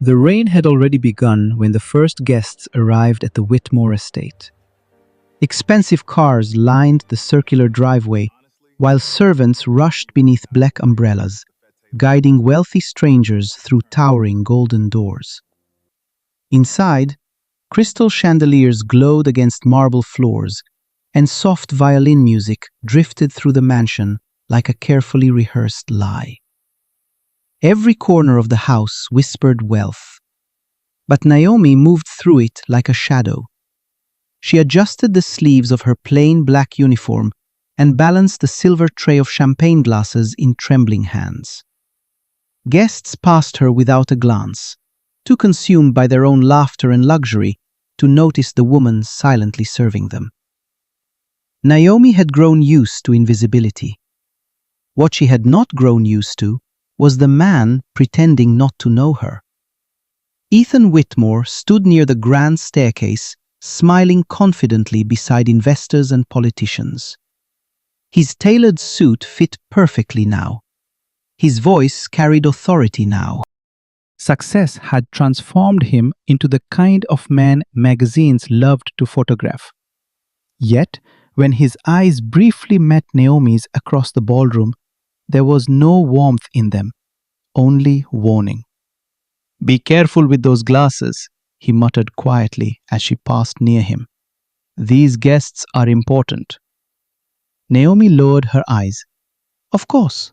The rain had already begun when the first guests arrived at the Whitmore estate. Expensive cars lined the circular driveway, while servants rushed beneath black umbrellas, guiding wealthy strangers through towering golden doors. Inside, crystal chandeliers glowed against marble floors, and soft violin music drifted through the mansion like a carefully rehearsed lie. Every corner of the house whispered wealth, but Naomi moved through it like a shadow. She adjusted the sleeves of her plain black uniform and balanced the silver tray of champagne glasses in trembling hands. Guests passed her without a glance, too consumed by their own laughter and luxury to notice the woman silently serving them. Naomi had grown used to invisibility. What she had not grown used to was the man pretending not to know her. Ethan Whitmore stood near the grand staircase, smiling confidently beside investors and politicians. His tailored suit fit perfectly now. His voice carried authority now. Success had transformed him into the kind of man magazines loved to photograph. Yet, when his eyes briefly met Naomi's across the ballroom, there was no warmth in them, only warning. "Be careful with those glasses," he muttered quietly as she passed near him. "These guests are important." Naomi lowered her eyes. Of course.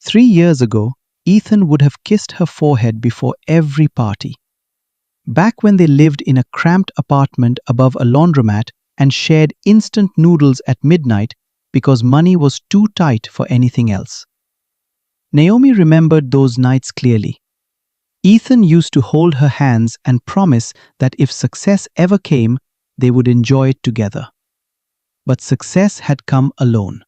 3 years ago, Ethan would have kissed her forehead before every party. Back when they lived in a cramped apartment above a laundromat and shared instant noodles at midnight because money was too tight for anything else. Naomi remembered those nights clearly. Ethan used to hold her hands and promise that if success ever came, they would enjoy it together. But success had come alone.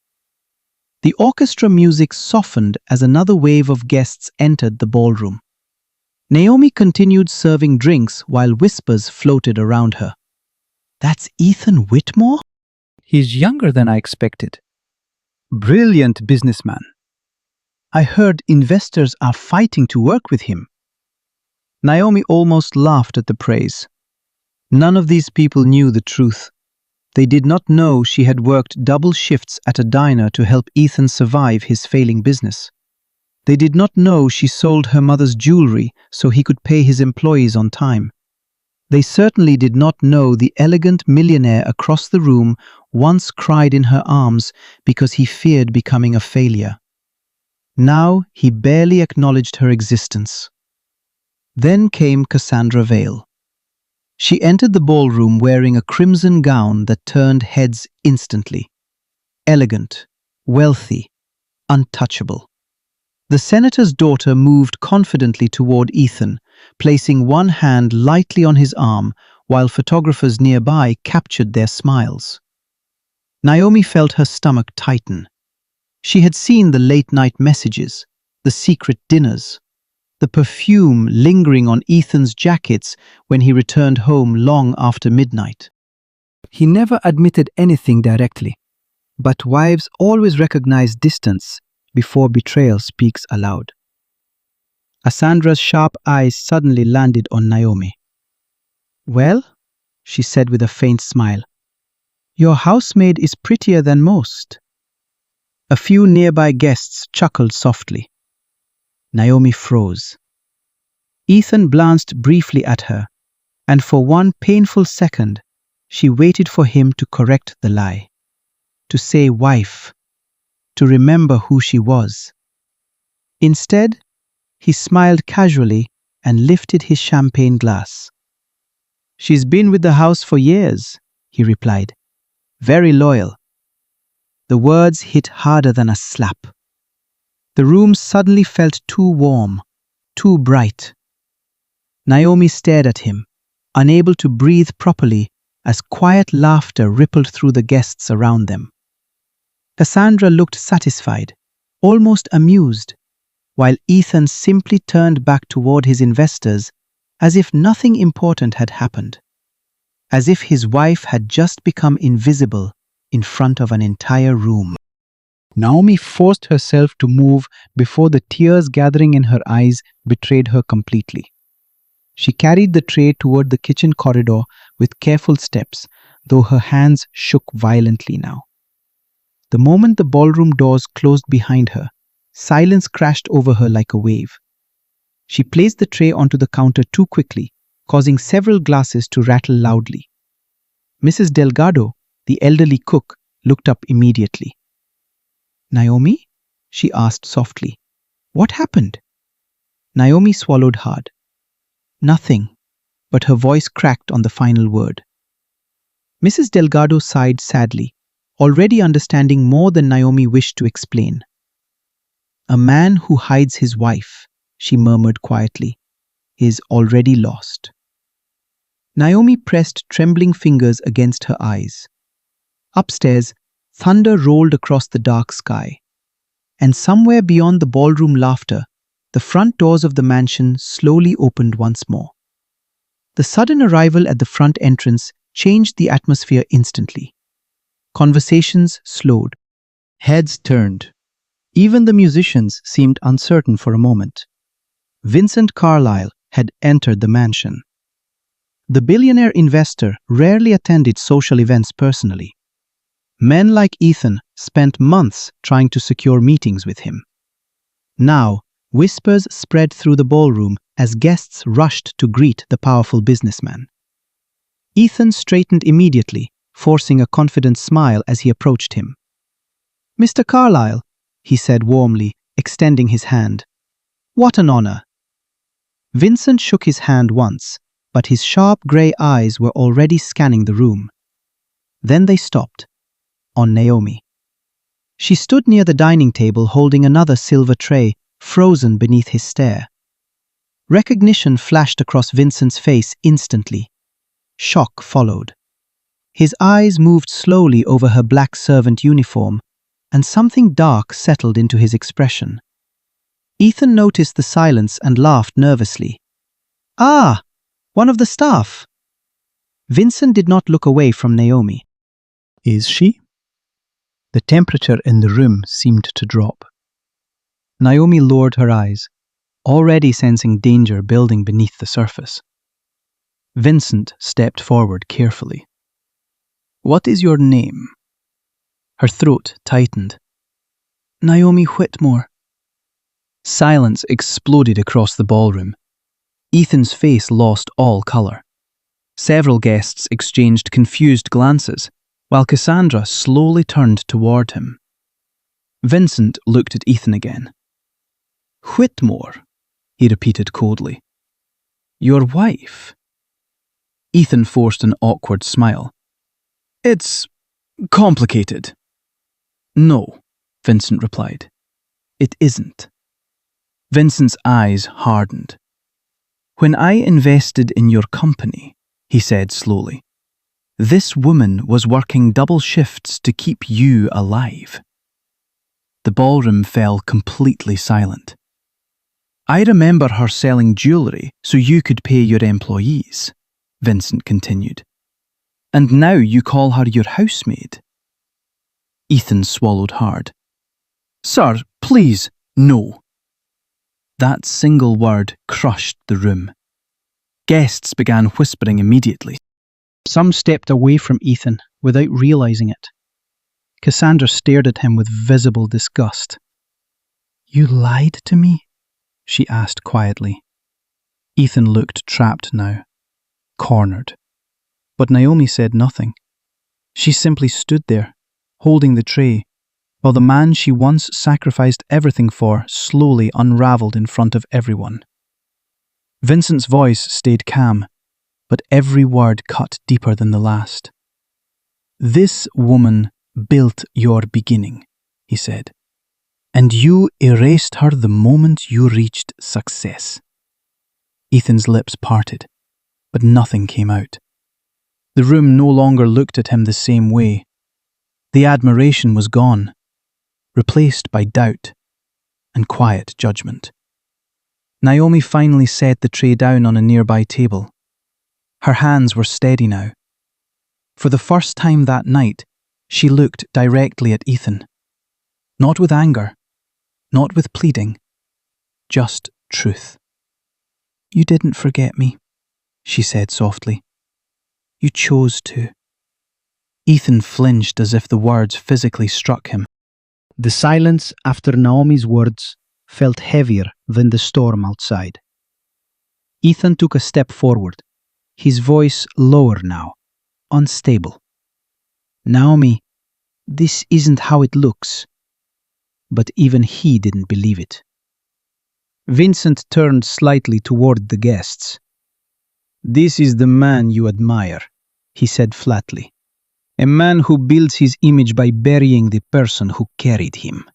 The orchestra music softened as another wave of guests entered the ballroom. Naomi continued serving drinks while whispers floated around her. "That's Ethan Whitmore? He's younger than I expected. Brilliant businessman. I heard investors are fighting to work with him." Naomi almost laughed at the praise. None of these people knew the truth. They did not know she had worked double shifts at a diner to help Ethan survive his failing business. They did not know she sold her mother's jewelry so he could pay his employees on time. They certainly did not know the elegant millionaire across the room once cried in her arms because he feared becoming a failure. Now he barely acknowledged her existence. Then came Cassandra Vale. She entered the ballroom wearing a crimson gown that turned heads instantly. Elegant, wealthy, untouchable. The senator's daughter moved confidently toward Ethan, placing one hand lightly on his arm while photographers nearby captured their smiles. Naomi felt her stomach tighten. She had seen the late-night messages, the secret dinners, the perfume lingering on Ethan's jackets when he returned home long after midnight. He never admitted anything directly, but wives always recognize distance before betrayal speaks aloud. Cassandra's sharp eyes suddenly landed on Naomi. "Well," she said with a faint smile, "your housemaid is prettier than most." A few nearby guests chuckled softly. Naomi froze. Ethan glanced briefly at her, and for one painful second, she waited for him to correct the lie, to say wife, to remember who she was. Instead, he smiled casually and lifted his champagne glass. "She's been with the house for years," he replied. "Very loyal." The words hit harder than a slap. The room suddenly felt too warm, too bright. Naomi stared at him, unable to breathe properly as quiet laughter rippled through the guests around them. Cassandra looked satisfied, almost amused, while Ethan simply turned back toward his investors as if nothing important had happened, as if his wife had just become invisible in front of an entire room. Naomi forced herself to move before the tears gathering in her eyes betrayed her completely. She carried the tray toward the kitchen corridor with careful steps, though her hands shook violently now. The moment the ballroom doors closed behind her, silence crashed over her like a wave. She placed the tray onto the counter too quickly, causing several glasses to rattle loudly. Mrs. Delgado, the elderly cook, looked up immediately. "Naomi?" she asked softly. "What happened?" Naomi swallowed hard. "Nothing," but her voice cracked on the final word. Mrs. Delgado sighed sadly, already understanding more than Naomi wished to explain. "A man who hides his wife," she murmured quietly, "is already lost." Naomi pressed trembling fingers against her eyes. Upstairs, thunder rolled across the dark sky. And somewhere beyond the ballroom laughter, the front doors of the mansion slowly opened once more. The sudden arrival at the front entrance changed the atmosphere instantly. Conversations slowed. Heads turned. Even the musicians seemed uncertain for a moment. Vincent Carlyle had entered the mansion. The billionaire investor rarely attended social events personally. Men like Ethan spent months trying to secure meetings with him. Now, whispers spread through the ballroom as guests rushed to greet the powerful businessman. Ethan straightened immediately, forcing a confident smile as he approached him. "Mr. Carlyle," he said warmly, extending his hand. "What an honor." Vincent shook his hand once, but his sharp grey eyes were already scanning the room. Then they stopped, on Naomi. She stood near the dining table holding another silver tray, frozen beneath his stare. Recognition flashed across Vincent's face instantly. Shock followed. His eyes moved slowly over her black servant uniform, and something dark settled into his expression. Ethan noticed the silence and laughed nervously. "Ah, one of the staff." Vincent did not look away from Naomi. "Is she?" The temperature in the room seemed to drop. Naomi lowered her eyes, already sensing danger building beneath the surface. Vincent stepped forward carefully. "What is your name?" Her throat tightened. "Naomi Whitmore." Silence exploded across the ballroom. Ethan's face lost all colour. Several guests exchanged confused glances, while Cassandra slowly turned toward him. Vincent looked at Ethan again. "Whitmore," he repeated coldly. "Your wife?" Ethan forced an awkward smile. "It's complicated." "No," Vincent replied. "It isn't." Vincent's eyes hardened. "When I invested in your company," he said slowly, "this woman was working double shifts to keep you alive." The ballroom fell completely silent. "I remember her selling jewellery so you could pay your employees," Vincent continued. "And now you call her your housemaid." Ethan swallowed hard. "Sir, please, no." That single word crushed the room. Guests began whispering immediately. Some stepped away from Ethan without realizing it. Cassandra stared at him with visible disgust. "You lied to me?" she asked quietly. Ethan looked trapped now, cornered. But Naomi said nothing. She simply stood there, holding the tray, while the man she once sacrificed everything for slowly unraveled in front of everyone. Vincent's voice stayed calm, but every word cut deeper than the last. "This woman built your beginning," he said, "and you erased her the moment you reached success." Ethan's lips parted, but nothing came out. The room no longer looked at him the same way. The admiration was gone, replaced by doubt and quiet judgment. Naomi finally set the tray down on a nearby table. Her hands were steady now. For the first time that night, she looked directly at Ethan. Not with anger, not with pleading, just truth. "You didn't forget me," she said softly. You chose to. Ethan flinched as if the words physically struck him. The silence after Naomi's words felt heavier than the storm outside. Ethan took a step forward, his voice lower now, unstable. Naomi, this isn't how it looks. But even he didn't believe it. Vincent turned slightly toward the guests. This is the man you admire, he said flatly. A man who builds his image by burying the person who carried him.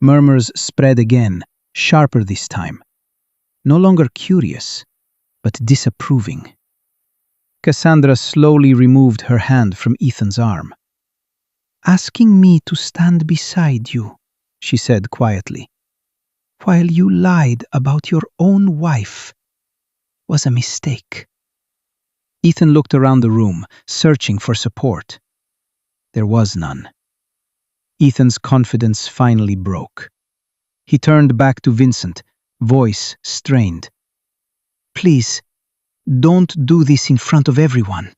Murmurs spread again, sharper this time. No longer curious, but disapproving. Cassandra slowly removed her hand from Ethan's arm. Asking me to stand beside you, she said quietly, while you lied about your own wife, was a mistake. Ethan looked around the room, searching for support. There was none. Ethan's confidence finally broke. He turned back to Vincent, voice strained. Please, don't do this in front of everyone.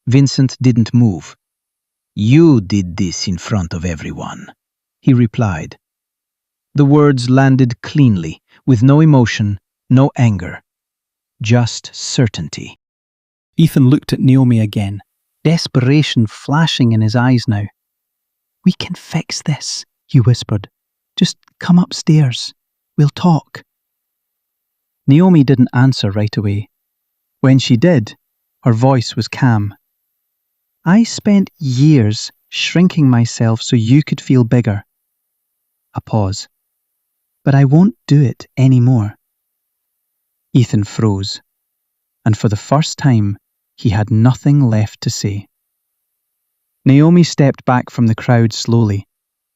Vincent didn't move. You did this in front of everyone, he replied. The words landed cleanly, with no emotion, no anger, just certainty. Ethan looked at Naomi again, desperation flashing in his eyes now. We can fix this, he whispered. Just come upstairs. We'll talk. Naomi didn't answer right away. When she did, her voice was calm. I spent years shrinking myself so you could feel bigger. A pause. But I won't do it anymore. Ethan froze, and for the first time, he had nothing left to say. Naomi stepped back from the crowd slowly,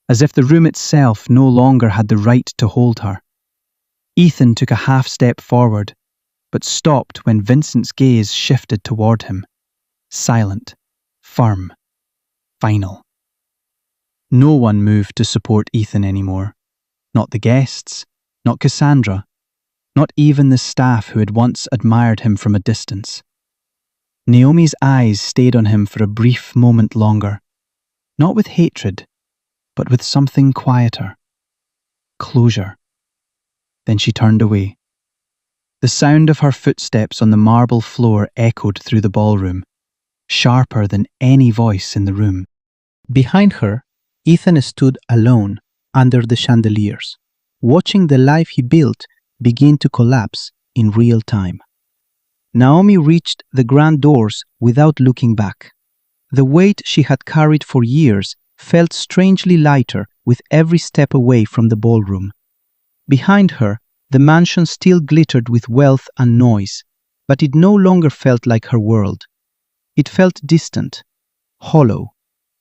as if the room itself no longer had the right to hold her. Ethan took a half step forward, but stopped when Vincent's gaze shifted toward him. Silent, firm, final. No one moved to support Ethan anymore. Not the guests, not Cassandra, not even the staff who had once admired him from a distance. Naomi's eyes stayed on him for a brief moment longer, not with hatred, but with something quieter. Closure. Then she turned away. The sound of her footsteps on the marble floor echoed through the ballroom, sharper than any voice in the room. Behind her, Ethan stood alone under the chandeliers, watching the life he built begin to collapse in real time. Naomi reached the grand doors without looking back. The weight she had carried for years felt strangely lighter with every step away from the ballroom. Behind her, the mansion still glittered with wealth and noise, but it no longer felt like her world. It felt distant, hollow,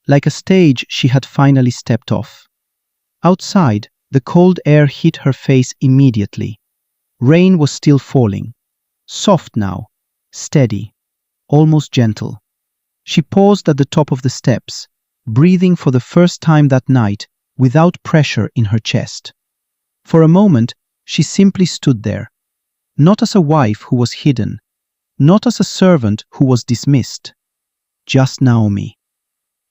like a stage she had finally stepped off. Outside, the cold air hit her face immediately. Rain was still falling. Soft now, steady, almost gentle. She paused at the top of the steps, breathing for the first time that night without pressure in her chest. For a moment, she simply stood there, not as a wife who was hidden, not as a servant who was dismissed, just Naomi.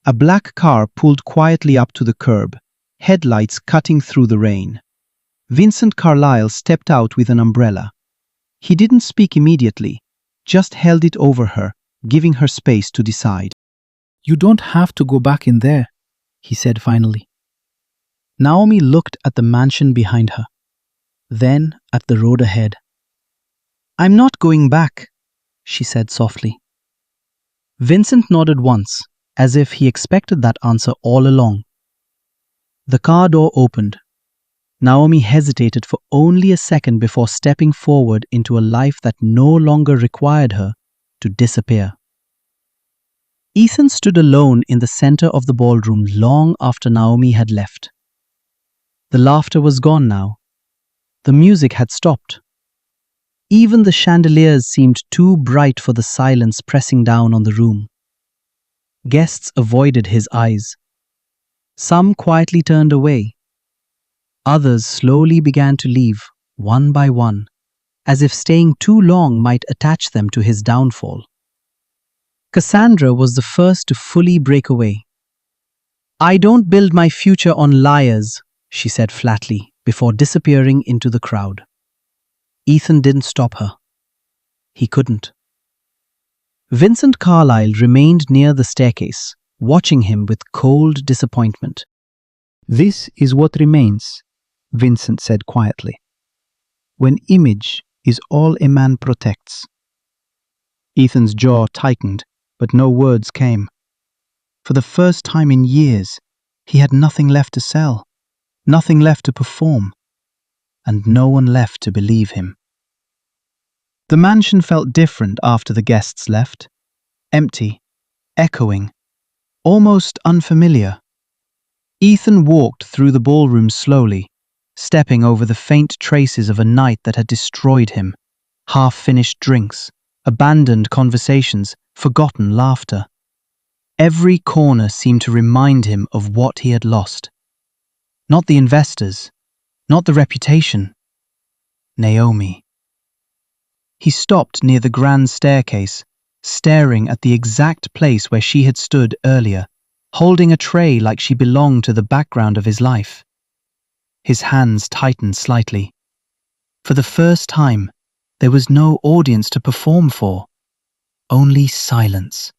A black car pulled quietly up to the curb, headlights cutting through the rain. Vincent Carlyle stepped out with an umbrella. He didn't speak immediately, just held it over her, giving her space to decide. You don't have to go back in there, he said finally. Naomi looked at the mansion behind her, then at the road ahead. I'm not going back, she said softly. Vincent nodded once, as if he expected that answer all along. The car door opened. Naomi hesitated for only a second before stepping forward into a life that no longer required her to disappear. Ethan stood alone in the center of the ballroom long after Naomi had left. The laughter was gone now. The music had stopped. Even the chandeliers seemed too bright for the silence pressing down on the room. Guests avoided his eyes. Some quietly turned away. Others slowly began to leave, one by one, as if staying too long might attach them to his downfall. Cassandra was the first to fully break away. "I don't build my future on liars," she said flatly, before disappearing into the crowd. Ethan didn't stop her. He couldn't. Vincent Carlyle remained near the staircase, watching him with cold disappointment. "This is what remains," Vincent said quietly, "when image is all a man protects." Ethan's jaw tightened, but no words came. For the first time in years, he had nothing left to sell, nothing left to perform, and no one left to believe him. The mansion felt different after the guests left. Empty, echoing, almost unfamiliar. Ethan walked through the ballroom slowly, stepping over the faint traces of a night that had destroyed him. Half-finished drinks, abandoned conversations, forgotten laughter. Every corner seemed to remind him of what he had lost. Not the investors, not the reputation. Naomi. He stopped near the grand staircase, staring at the exact place where she had stood earlier, holding a tray like she belonged to the background of his life. His hands tightened slightly. For the first time, there was no audience to perform for, only silence.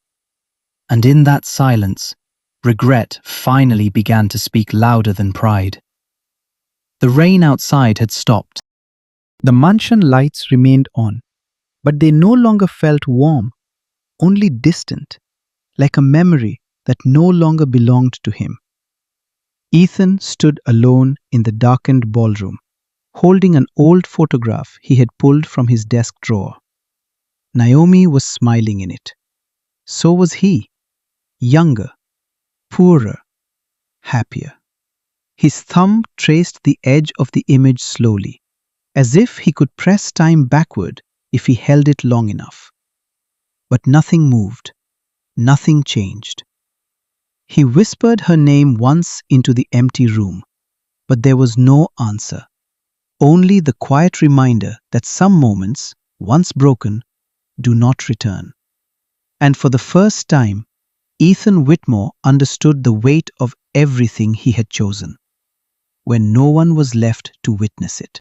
And in that silence, regret finally began to speak louder than pride. The rain outside had stopped. The mansion lights remained on, but they no longer felt warm, only distant, like a memory that no longer belonged to him. Ethan stood alone in the darkened ballroom, holding an old photograph he had pulled from his desk drawer. Naomi was smiling in it. So was he, younger, poorer, happier. His thumb traced the edge of the image slowly, as if he could press time backward if he held it long enough. But nothing moved, nothing changed. He whispered her name once into the empty room, but there was no answer, only the quiet reminder that some moments, once broken, do not return. And for the first time, Ethan Whitmore understood the weight of everything he had chosen, when no one was left to witness it.